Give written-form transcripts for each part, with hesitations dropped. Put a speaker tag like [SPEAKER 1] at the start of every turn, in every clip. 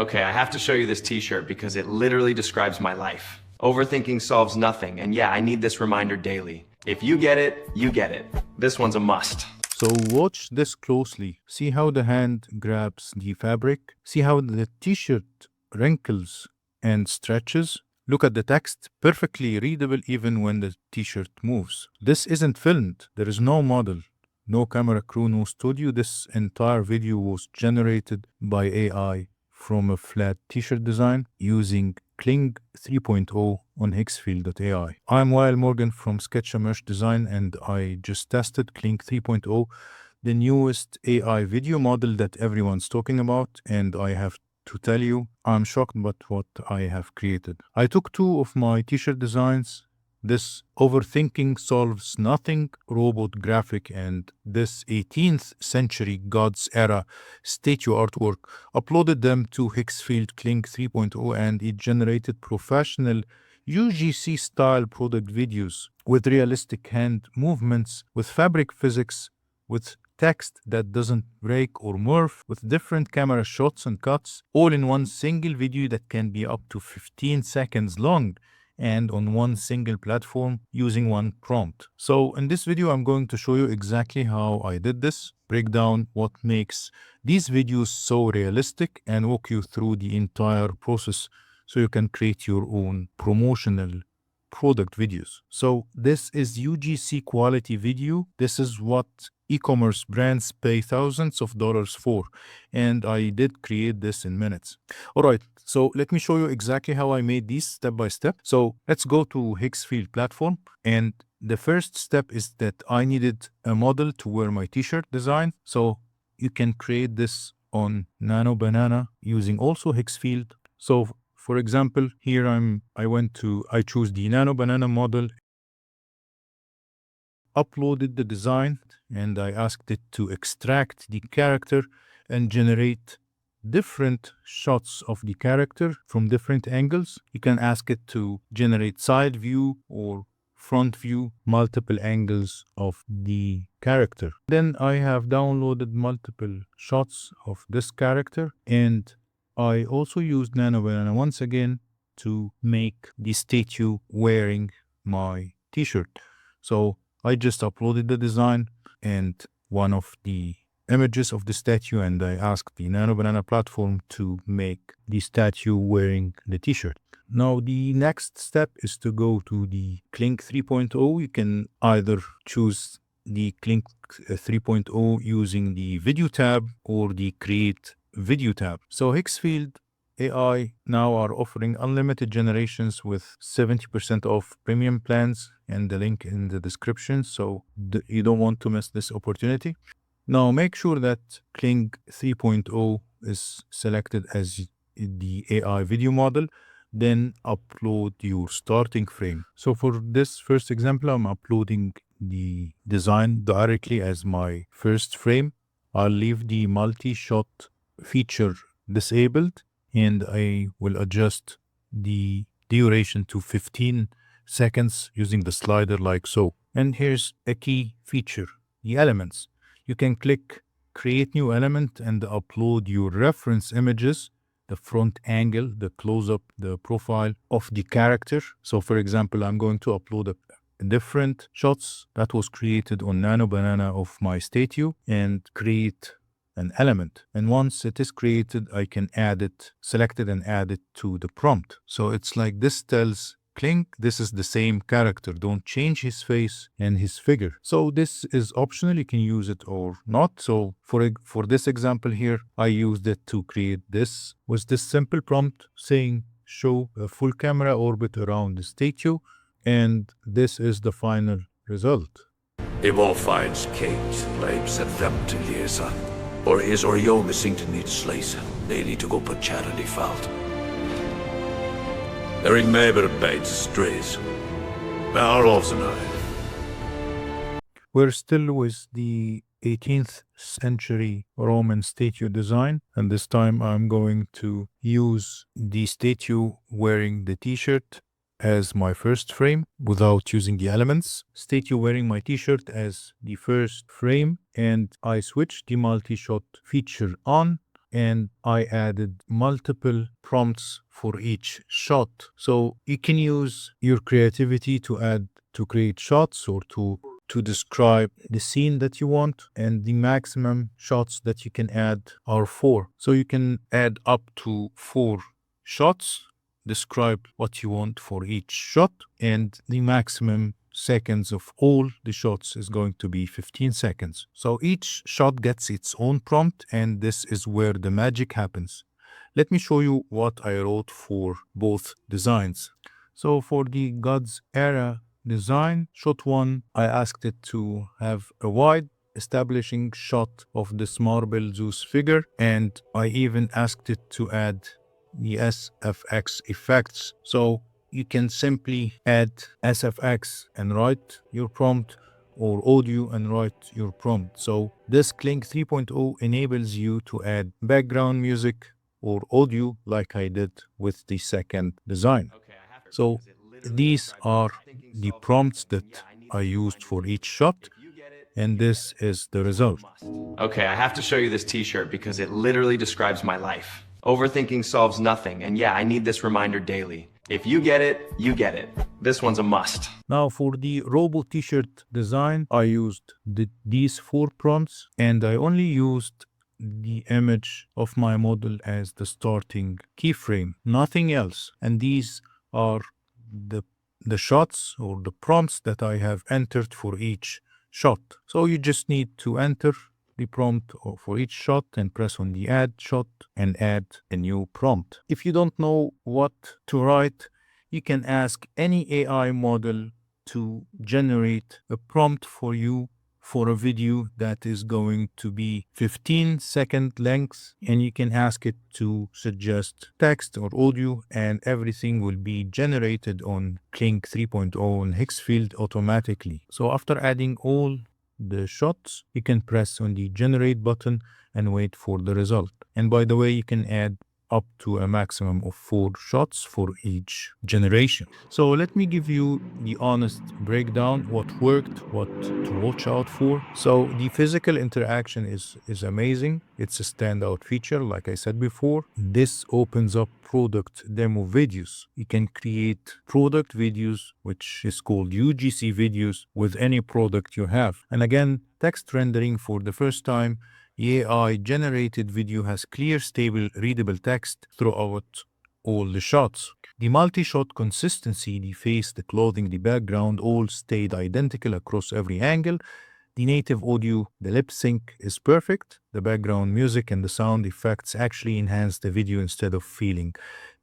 [SPEAKER 1] Okay, I have to show you this t-shirt because it literally describes my life. Overthinking solves nothing, and yeah, I need this reminder daily. If you get it, you get it. This one's a must.
[SPEAKER 2] So watch this closely. See how the hand grabs the fabric. See how the t-shirt wrinkles and stretches. Look at the text, perfectly readable even when the t-shirt moves. This isn't filmed. There is no model, no camera crew, no studio. This entire video was generated by AI from a flat t-shirt design using Kling 3.0 on Higgsfield.ai. I'm Wael Morgan from Sketch Merch Design, and I just tested Kling 3.0, the newest AI video model that everyone's talking about, and I have to tell you, I'm shocked by what I have created. I took two of my t-shirt designs, this overthinking solves nothing robot graphic and this 18th century God's era statue artwork, uploaded them to Higgsfield Kling 3.0, and it generated professional UGC style product videos with realistic hand movements, with fabric physics, with text that doesn't break or morph, with different camera shots and cuts, all in one single video that can be up to 15 seconds long and on one single platform using one prompt. So in this video, I'm going to show you exactly how I did this, break down what makes these videos so realistic, and walk you through the entire process so you can create your own promotional product videos. So this is UGC quality video. This is what e-commerce brands pay thousands of dollars for, and I did create this in minutes. All right, so let me show you exactly how I made these step by step. So let's go to Higgsfield platform, and the first step is that I needed a model to wear my t-shirt design. So you can create this on Nano Banana using also Higgsfield. So for example, here I choose the Nano Banana model, uploaded the design, and I asked it to extract the character and generate different shots of the character from different angles. You can ask it to generate side view or front view, multiple angles of the character. Then I have downloaded multiple shots of this character, and I also used Nano Banana once again to make the statue wearing my t-shirt. So I just uploaded the design and one of the images of the statue, and I asked the Nano Banana platform to make the statue wearing the t-shirt. Now the next step is to go to the Kling 3.0. You can either choose the Kling 3.0 using the video tab or the create video tab. So Higgsfield AI now are offering unlimited generations with 70% off premium plans, and the link in the description, so you don't want to miss this opportunity. Now make sure that Kling 3.0 is selected as the AI video model, then upload your starting frame. So for this first example, I'm uploading the design directly as my first frame. I'll leave the multi-shot feature disabled, and I will adjust the duration to 15 seconds using the slider like so. And here's a key feature, the elements. You can click create new element and upload your reference images, the front angle, the close-up, the profile of the character. So for example, I'm going to upload a different shots that was created on Nano Banana of my statue and create an element. And once it is created, I can add it, select it and add it to the prompt. So it's like this tells Kling, this is the same character, don't change his face and his figure. So this is optional, you can use it or not. So for this example here, I used it to create this with this simple prompt saying show a full camera orbit around the statue, and this is the final result.
[SPEAKER 3] Evolve finds Kate claims that them to Liesa. Or is Oriol missing to need Slays? They need to go put charity fault. Erik Maber baits strays.
[SPEAKER 2] We're still with the 18th century Roman statue design, and this time I'm going to use the statue wearing the t-shirt as my first frame without using the elements. Statue wearing my t-shirt as the first frame, and I switch the multi-shot feature on, and I added multiple prompts for each shot. So you can use your creativity to create shots or to describe the scene that you want, and the maximum shots that you can add are 4. So you can add up to 4 shots, describe what you want for each shot, and the maximum seconds of all the shots is going to be 15 seconds. So each shot gets its own prompt, and this is where the magic happens. Let me show you what I wrote for both designs. So for the God's Era design, shot 1, I asked it to have a wide establishing shot of this marble Zeus figure, and I even asked it to add the SFX effects. So you can simply add SFX and write your prompt, or audio and write your prompt. So this Kling 3.0 enables you to add background music or audio like I did with the second design. So these are the prompts that I used for each shot, and this is the result.
[SPEAKER 1] Okay, I have to show you this t-shirt because it literally describes my life. Overthinking solves nothing, and yeah, I need this reminder daily. If you get it, you get it. This one's a must.
[SPEAKER 2] Now for the robot t-shirt design, I used these 4 prompts, and I only used the image of my model as the starting keyframe, nothing else. And these are the shots or the prompts that I have entered for each shot. So you just need to enter the prompt for each shot and press on the add shot and add a new prompt. If you don't know what to write, you can ask any AI model to generate a prompt for you for a video that is going to be 15-second length, and you can ask it to suggest text or audio, and everything will be generated on Kling 3.0 and Higgsfield automatically. So after adding all the shots, you can press on the generate button and wait for the result. And by the way, you can add up to a maximum of 4 shots for each generation. So let me give you the honest breakdown, what worked, what to watch out for. So the physical interaction is amazing. It's a standout feature, like I said before. This opens up product demo videos. You can create product videos, which is called UGC videos, with any product you have. And again, text rendering for the first time. AI-generated video has clear, stable, readable text throughout all the shots. The multi-shot consistency, the face, the clothing, the background, all stayed identical across every angle. The native audio, the lip sync is perfect. The background music and the sound effects actually enhance the video instead of feeling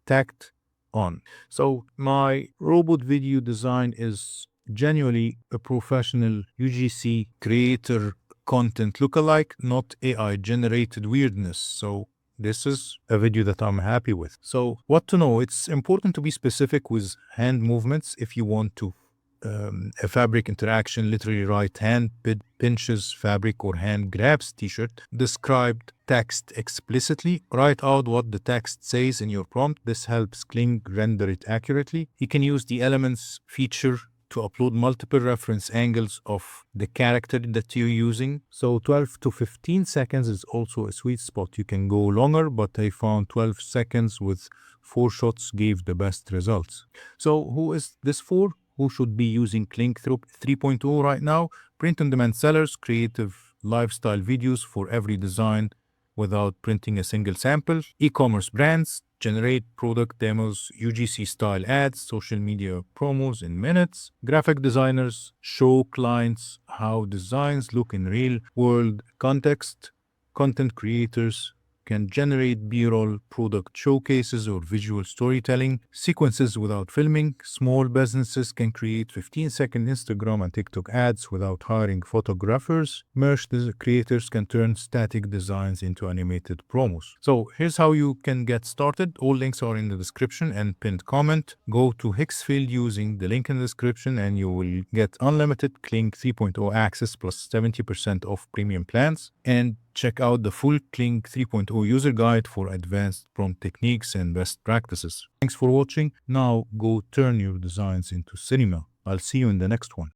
[SPEAKER 2] tacked on. So my robot video design is genuinely a professional UGC creator content lookalike, not AI generated weirdness. So this is a video that I'm happy with. So what to know? It's important to be specific with hand movements. If you want to a fabric interaction, literally write hand pinches fabric or hand grabs t-shirt. Described text explicitly. Write out what the text says in your prompt. This helps Kling render it accurately. You can use the elements feature to upload multiple reference angles of the character that you're using. So 12 to 15 seconds is also a sweet spot. You can go longer, but I found 12 seconds with 4 shots gave the best results. So who is this for? Who should be using Kling 3.0 right now? Print-on-demand sellers, creative lifestyle videos for every design without printing a single sample. E-commerce brands, generate product demos, UGC style ads, social media promos in minutes. Graphic designers, show clients how designs look in real world context. Content creators can generate B-roll product showcases or visual storytelling sequences without filming. Small businesses can create 15-second Instagram and TikTok ads without hiring photographers. Merch creators can turn static designs into animated promos. So here's how you can get started. All links are in the description and pinned comment. Go to Higgsfield using the link in the description and you will get unlimited Kling 3.0 access plus 70% off premium plans. And check out the full Kling 3.0 user guide for advanced prompt techniques and best practices. Thanks for watching. Now go turn your designs into cinema. I'll see you in the next one.